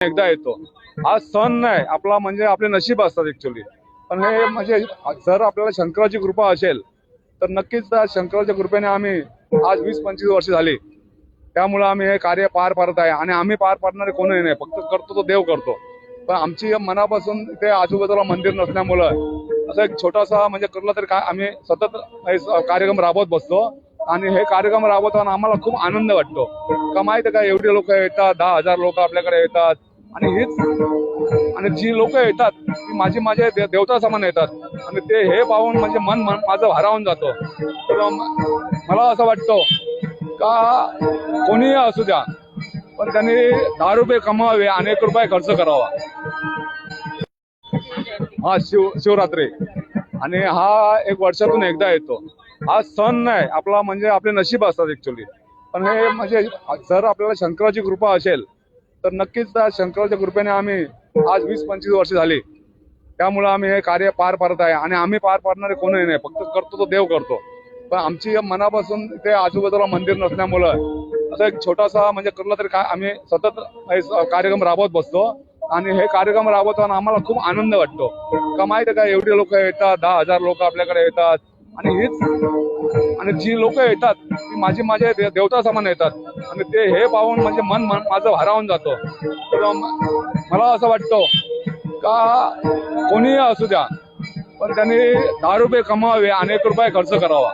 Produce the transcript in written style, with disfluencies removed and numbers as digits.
एकदा येतो। हा सण नाही आपला, म्हणजे आपले नशीब असतात ऍक्च्युली। पण हे म्हणजे जर आपल्याला शंकराची कृपा असेल तर नक्कीच त्या शंकराच्या कृपेने आम्ही आज 20-25 वर्ष झाली, त्यामुळे आम्ही हे कार्य पार पाडत आहे। आणि आम्ही पार पाडणारे कोणीही नाही, फक्त करतो तो देव करतो। पण आमची मनापासून ते आजूबाजूला मंदिर नसल्यामुळं असं एक छोटासा म्हणजे करलं तरी काय आम्ही सतत हे कार्यक्रम राबवत बसतो। आणि हे कार्यक्रम राबवताना आम्हाला खूप आनंद वाटतो। का माहिती का, एवढे लोक येतात, 10,000 लोक आपल्याकडे येतात। आणि जी लोक येतात ती माझे देवता समान येतात। आणि ते हे पाहून म्हणजे मन माझं भारावून जातो। तर मला असं वाटतं का कोणीही असू द्या, पण त्यांनी 10 रुपये कमवावे आणि 1 रुपया खर्च करावा। हा शिवरात्री, आणि हा एक वर्षातून एकदा येतो। हा सण नाही आपला, म्हणजे आपले नशीब असतात ऍक्च्युली। पण हे म्हणजे जर आपल्याला शंकराची कृपा असेल तर नक्कीच त्या शंकराच्या कृपेने आम्ही आज 20-25 वर्ष झाली, त्यामुळे आम्ही हे कार्य पार पाडत आहे। आणि आम्ही पार पाडणारे कोणीही नाही, फक्त करतो तो देव करतो। पण आमची मनापासून ते आजूबाजूला मंदिर नसल्यामुळं असं एक छोटासा म्हणजे करलं तरी काय आम्ही सतत हे कार्यक्रम राबवत बसतो। आणि हे कार्यक्रम राबवताना आम्हाला खूप आनंद वाटतो। का माहिती का, एवढे लोक येतात, 10,000 लोक आपल्याकडे येतात। आणि जी लोक येतात ती माझे देवता समान येतात। आणि ते हे पाहून म्हणजे मन माझं भारावून जातो। तर मला असं वाटतं का कोणीही असू द्या, पण त्यांनी 10 रुपये कमवावे आणि 1 रुपया खर्च करावा।